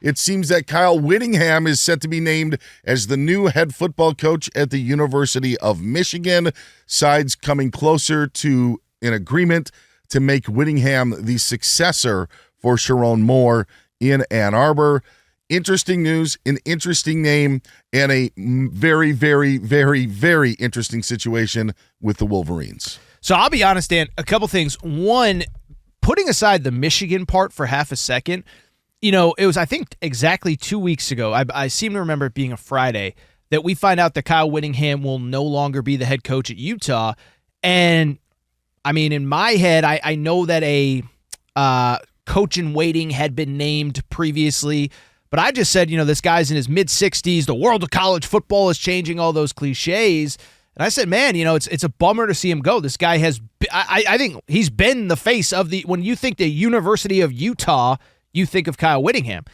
It seems that Kyle Whittingham is set to be named as the new head football coach at the University of Michigan. Sides coming closer to an agreement to make Whittingham the successor for Sharon Moore in Ann Arbor. Interesting news, an interesting name, and a very, very, very, very interesting situation with the Wolverines. So I'll be honest, Dan, a couple things. One, putting aside the Michigan part for half a second, it was, I think, exactly 2 weeks ago, I seem to remember it being a Friday, that we find out that Kyle Whittingham will no longer be the head coach at Utah. And, I mean, in my head, I know that a coach in waiting had been named previously, but I just said, this guy's in his mid-60s, the world of college football is changing, all those cliches. And I said, man, it's a bummer to see him go. This guy has, I think he's been the face of when you think the University of Utah, you think of Kyle Whittingham.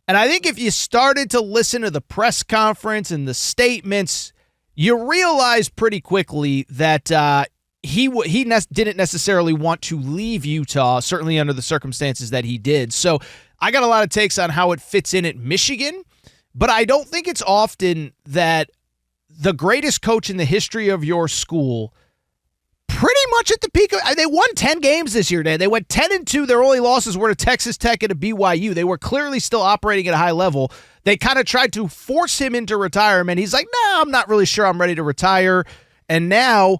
And I think if you started to listen to the press conference and the statements, you realize pretty quickly that he didn't necessarily want to leave Utah, certainly under the circumstances that he did. So I got a lot of takes on how it fits in at Michigan, but I don't think it's often that the greatest coach in the history of your school, pretty much at the peak of, they won 10 games this year, Dan. They went 10-2. Their only losses were to Texas Tech and to BYU. They were clearly still operating at a high level. They kind of tried to force him into retirement. He's like, no, I'm not really sure I'm ready to retire. And now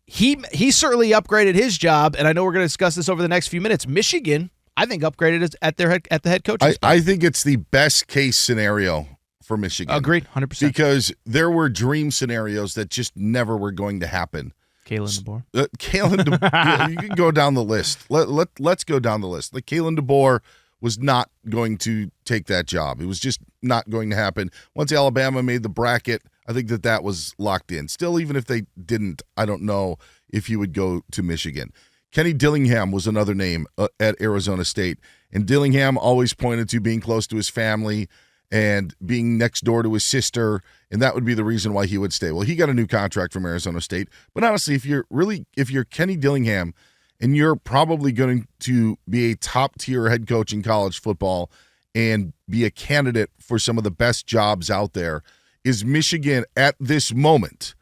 he certainly upgraded his job, and I know we're going to discuss this over the next few minutes. Michigan, I think, upgraded at the head coach. I think it's the best case scenario for Michigan. Agreed, 100%. Because there were dream scenarios that just never were going to happen. Kalen DeBoer. Kalen DeBoer. You can go down the list. Let's go down the list. Kalen DeBoer was not going to take that job. It was just not going to happen. Once Alabama made the bracket, I think that was locked in. Still, even if they didn't, I don't know if he would go to Michigan. Kenny Dillingham was another name at Arizona State. And Dillingham always pointed to being close to his family and being next door to his sister, and that would be the reason why he would stay. Well, he got a new contract from Arizona State. But honestly, if you're Kenny Dillingham and you're probably going to be a top-tier head coach in college football and be a candidate for some of the best jobs out there, is Michigan at this moment,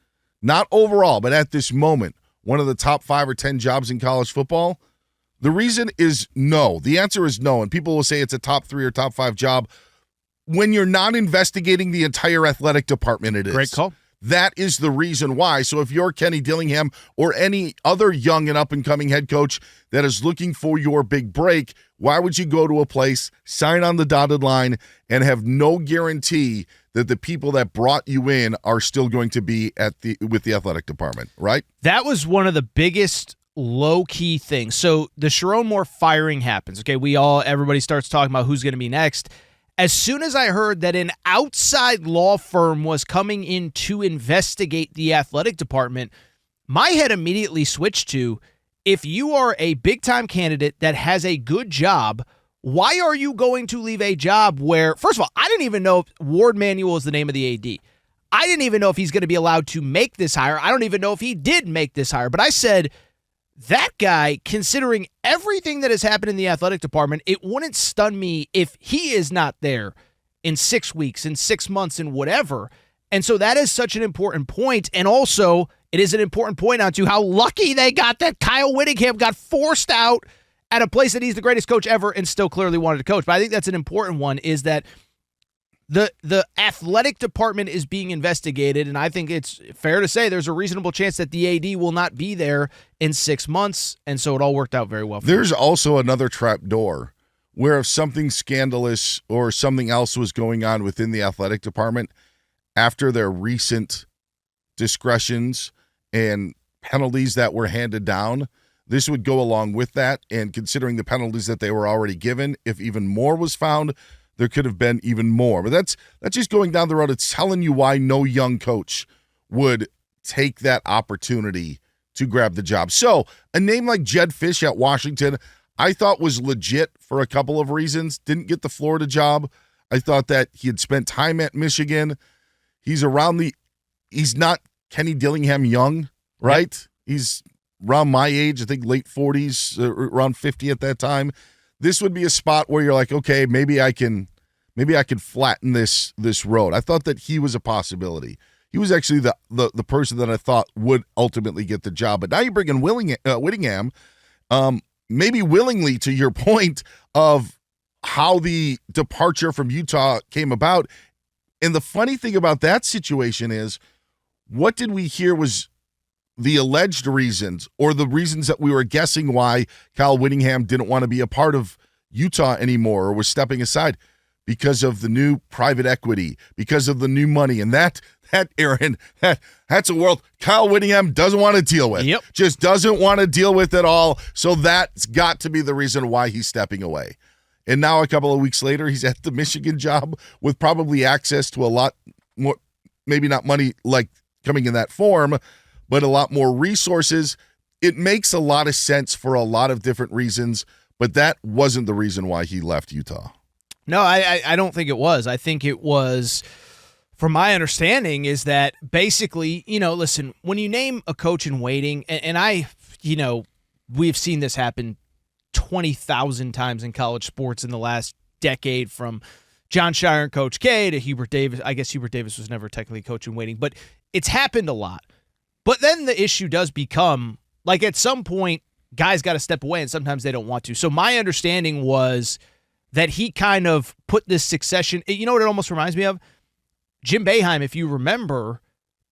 not overall, but at this moment, one of the top 5 or 10 jobs in college football? The reason is no. The answer is no, and people will say it's a top 3 or top 5 job. When you're not investigating the entire athletic department, it is. Great call. That is the reason why. So if you're Kenny Dillingham or any other young and up-and-coming head coach that is looking for your big break, why would you go to a place, sign on the dotted line, and have no guarantee that the people that brought you in are still going to be with the athletic department, right? That was one of the biggest low-key things. So the Sharon Moore firing happens. Okay, everybody starts talking about who's going to be next. As soon as I heard that an outside law firm was coming in to investigate the athletic department, my head immediately switched to, if you are a big-time candidate that has a good job, why are you going to leave a job where, first of all, I didn't even know if Ward Manuel is the name of the AD. I didn't even know if he's going to be allowed to make this hire. I don't even know if he did make this hire. But I said, that guy, considering everything that has happened in the athletic department, it wouldn't stun me if he is not there in 6 weeks, in 6 months, and whatever. And so that is such an important point. And also, it is an important point on to how lucky they got that Kyle Whittingham got forced out at a place that he's the greatest coach ever and still clearly wanted to coach. But I think that's an important one, is that the athletic department is being investigated, and I think it's fair to say there's a reasonable chance that the AD will not be there in 6 months, and so it all worked out very well for There's him. Also another trap door where if something scandalous or something else was going on within the athletic department after their recent discretions and penalties that were handed down, this would go along with that, and considering the penalties that they were already given, if even more was found, there could have been even more. But that's just going down the road. It's telling you why no young coach would take that opportunity to grab the job. So a name like Jed Fish at Washington, I thought was legit for a couple of reasons. Didn't get the Florida job. I thought that he had spent time at Michigan. He's not Kenny Dillingham young, right? Yep. He's around my age, I think late 40s, around 50 at that time. This would be a spot where you're like, okay, maybe I can maybe I could flatten this road. I thought that he was a possibility. He was actually the person that I thought would ultimately get the job. But now you bring in Whittingham, maybe willingly, to your point of how the departure from Utah came about. And the funny thing about that situation is, what did we hear was the alleged reasons, or the reasons that we were guessing why Kyle Whittingham didn't want to be a part of Utah anymore or was stepping aside? Because of the new private equity, because of the new money. And that Aaron, that's a world Kyle Whittingham doesn't want to deal with. Yep. Just doesn't want to deal with at all. So that's got to be the reason why he's stepping away. And now a couple of weeks later, he's at the Michigan job with probably access to a lot more, maybe not money like coming in that form, but a lot more resources. It makes a lot of sense for a lot of different reasons, but that wasn't the reason why he left Utah. No, I don't think it was. I think it was, from my understanding, is that basically, listen, when you name a coach in waiting, and we've seen this happen 20,000 times in college sports in the last decade, from John Shire and Coach K to Hubert Davis. I guess Hubert Davis was never technically coach in waiting, but it's happened a lot. But then the issue does become, like, at some point, guys got to step away, and sometimes they don't want to. So my understanding was that he kind of put this succession. You know what it almost reminds me of? Jim Boeheim, if you remember,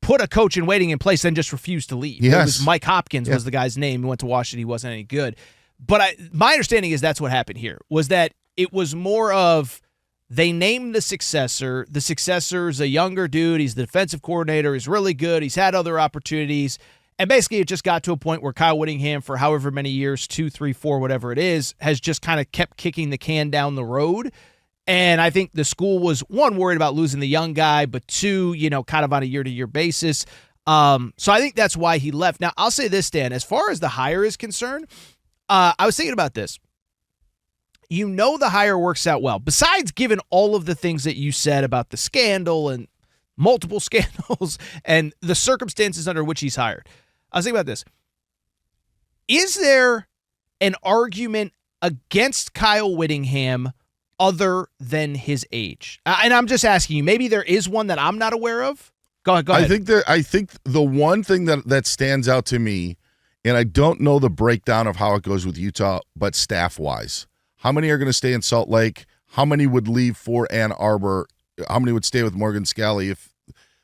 put a coach in waiting in place, then just refused to leave. Yes. It was Mike Hopkins was the guy's name. He went to Washington. He wasn't any good. But my understanding is that's what happened here, was that it was more of they named the successor. The successor's a younger dude. He's the defensive coordinator. He's really good. He's had other opportunities. And basically, it just got to a point where Kyle Whittingham, for however many years, 2, 3, 4, whatever it is, has just kind of kept kicking the can down the road. And I think the school was, one, worried about losing the young guy, but two, kind of on a year-to-year basis. So I think that's why he left. Now, I'll say this, Dan, as far as the hire is concerned, I was thinking about this. The hire works out well. Besides, given all of the things that you said about the scandal and multiple scandals and the circumstances under which he's hired, I was thinking about this. Is there an argument against Kyle Whittingham other than his age? And I'm just asking you, maybe there is one that I'm not aware of? Go ahead. I think the one thing that stands out to me, and I don't know the breakdown of how it goes with Utah, but staff-wise, how many are going to stay in Salt Lake? How many would leave for Ann Arbor? How many would stay with Morgan Scalley? If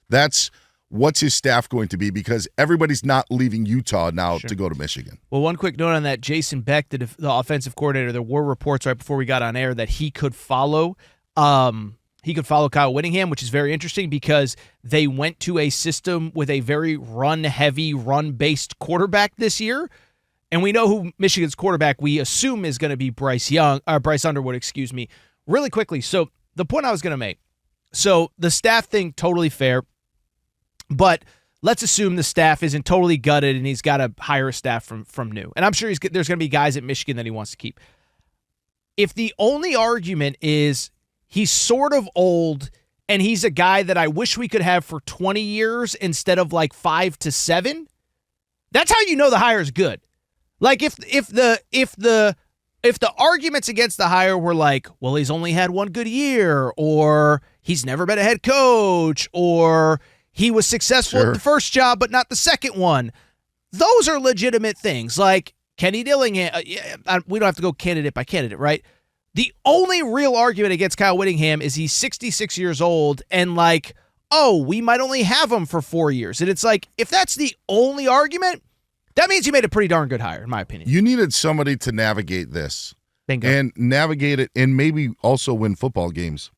that's what's his staff going to be, because everybody's not leaving Utah now to go to Michigan. Well, one quick note on that, Jason Beck, the offensive coordinator, there were reports right before we got on air that he could follow Kyle Whittingham, which is very interesting because they went to a system with a very run-heavy, run-based quarterback this year. And we know who Michigan's quarterback we assume is going to be Bryce Underwood, Really quickly, so the point I was going to make. So the staff thing, totally fair. But let's assume the staff isn't totally gutted and he's got to hire a staff from new. And I'm sure there's going to be guys at Michigan that he wants to keep. If the only argument is he's sort of old and he's a guy that I wish we could have for 20 years instead of like 5 to 7, that's how you know the hire is good. Like if the arguments against the hire were like, well, he's only had one good year, or he's never been a head coach, or he was successful at the first job but not the second one, those are legitimate things. Like Kenny Dillingham, we don't have to go candidate by candidate, right? The only real argument against Kyle Whittingham is he's 66 years old and like, oh, we might only have him for 4 years. And it's like, if that's the only argument, that means you made a pretty darn good hire, in my opinion. You needed somebody to navigate this. Bingo. And navigate it and maybe also win football games.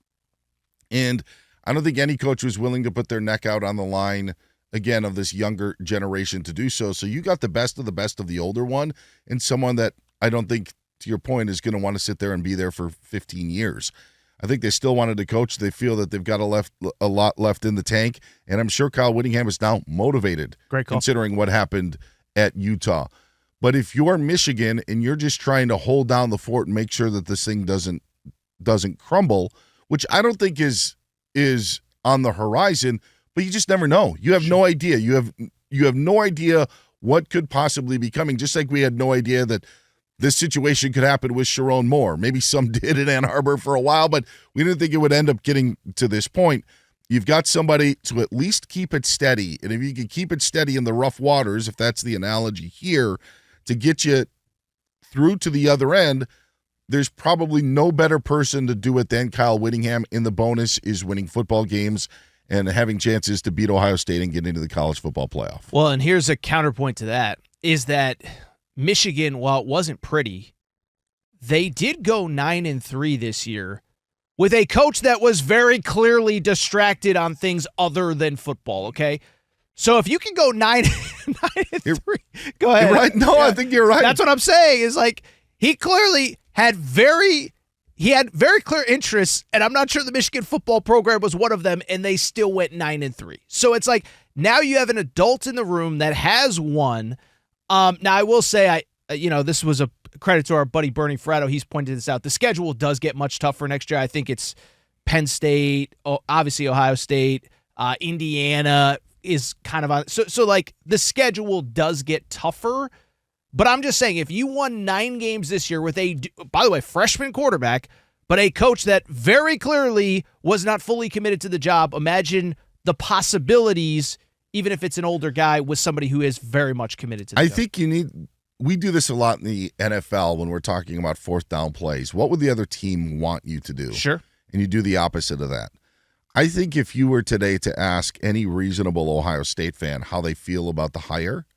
And I don't think any coach was willing to put their neck out on the line, again, of this younger generation to do so. So you got the best of the older one, and someone that I don't think, to your point, is going to want to sit there and be there for 15 years. I think they still wanted to coach. They feel that they've got a lot left in the tank, and I'm sure Kyle Whittingham is now motivated, great call, considering what happened at Utah. But if you're Michigan and you're just trying to hold down the fort and make sure that this thing doesn't crumble, which I don't think is on the horizon, but you just never know. You have no idea. You have no idea what could possibly be coming. Just like we had no idea that this situation could happen with Sharon Moore. Maybe some did in Ann Arbor for a while, but we didn't think it would end up getting to this point. You've got somebody to at least keep it steady. And if you can keep it steady in the rough waters, if that's the analogy here, to get you through to the other end, there's probably no better person to do it than Kyle Whittingham. And the bonus is winning football games and having chances to beat Ohio State and get into the college football playoff. Well, and here's a counterpoint to that, is that Michigan, while it wasn't pretty, they did go 9-3 this year with a coach that was very clearly distracted on things other than football, okay? So if you can go 9-3, go ahead. You're right. No, yeah. I think you're right. That's what I'm saying, is like he clearly had very clear interests, and I'm not sure the Michigan football program was one of them, and they still went 9-3. So it's like now you have an adult in the room that has won. Now I will say, this was a credit to our buddy Bernie Fratto. He's pointed this out. The schedule does get much tougher next year. I think it's Penn State, obviously Ohio State, Indiana is kind of on. So like the schedule does get tougher. But I'm just saying, if you won 9 games this year with by the way, freshman quarterback, but a coach that very clearly was not fully committed to the job, imagine the possibilities, even if it's an older guy, with somebody who is very much committed to the job. I think we do this a lot in the NFL when we're talking about fourth down plays. What would the other team want you to do? Sure. And you do the opposite of that. I think if you were today to ask any reasonable Ohio State fan how they feel about the hire,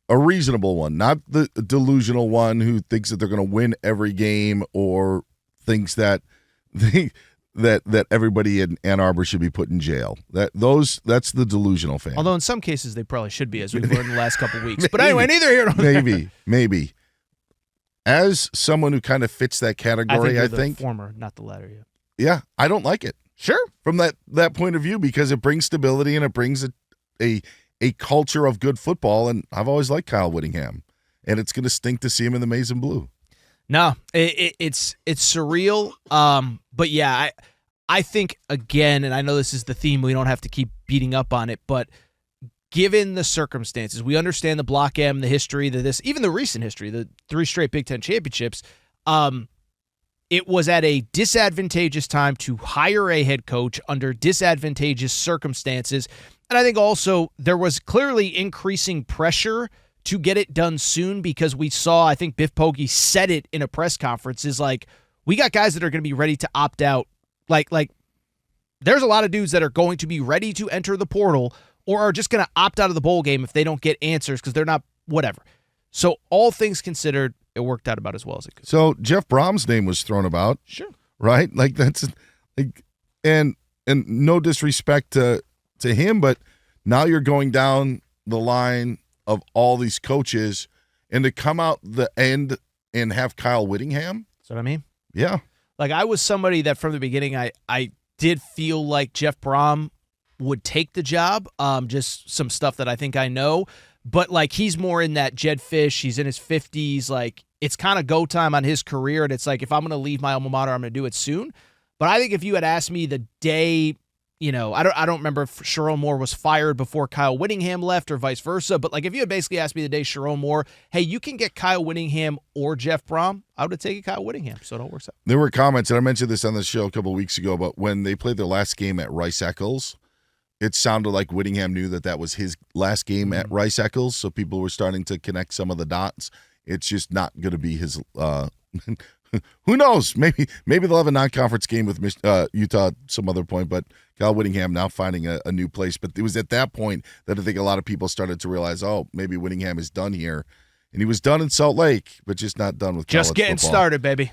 a reasonable one, not the delusional one who thinks that they're going to win every game or thinks that that everybody in Ann Arbor should be put in jail. That's the delusional fan. Although in some cases they probably should be, as we've learned the last couple of weeks. But anyway, neither here nor there. Maybe. As someone who kind of fits that category, I think the former, not the latter. Yeah, I don't like it. Sure. From that point of view, because it brings stability and it brings a culture of good football, and I've always liked Kyle Whittingham, and it's going to stink to see him in the maize and blue. No, it's surreal. But yeah, I think, again, and I know this is the theme, we don't have to keep beating up on it, but given the circumstances, we understand the Block M, the history, even the recent history, the 3 straight Big Ten championships. It was at a disadvantageous time to hire a head coach under disadvantageous circumstances. And I think also there was clearly increasing pressure to get it done soon, because we saw, I think Biff Poggi said it in a press conference, is like, we got guys that are going to be ready to opt out. Like there's a lot of dudes that are going to be ready to enter the portal or are just going to opt out of the bowl game if they don't get answers because they're not whatever. So all things considered, it worked out about as well as it could. So Jeff Brom's name was thrown about. Sure. Right? Like that's like, and no disrespect to him, but now you're going down the line of all these coaches, and to come out the end and have Kyle Whittingham. That's what I mean. Yeah. Like I was somebody that from the beginning I did feel like Jeff Brom would take the job. Just some stuff that I think I know. But like he's more in that Jed Fish, he's in his 50s, like it's kind of go time on his career, and it's like if I'm going to leave my alma mater, I'm going to do it soon. But I think if you had asked me the day, I don't remember if Sharon Moore was fired before Kyle Whittingham left or vice versa, but like if you had basically asked me the day Sharon Moore, hey, you can get Kyle Whittingham or Jeff Brom, I would have taken Kyle Whittingham, so it all works out. There were comments, and I mentioned this on the show a couple of weeks ago, but when they played their last game at Rice-Eccles, it sounded like Whittingham knew that was his last game at Rice-Eccles, so people were starting to connect some of the dots. It's just not going to be his who knows? Maybe they'll have a non-conference game with Utah at some other point, but Kyle Whittingham now finding a new place. But it was at that point that I think a lot of people started to realize, oh, maybe Whittingham is done here. And he was done in Salt Lake, but just not done with college just getting football. Started, baby.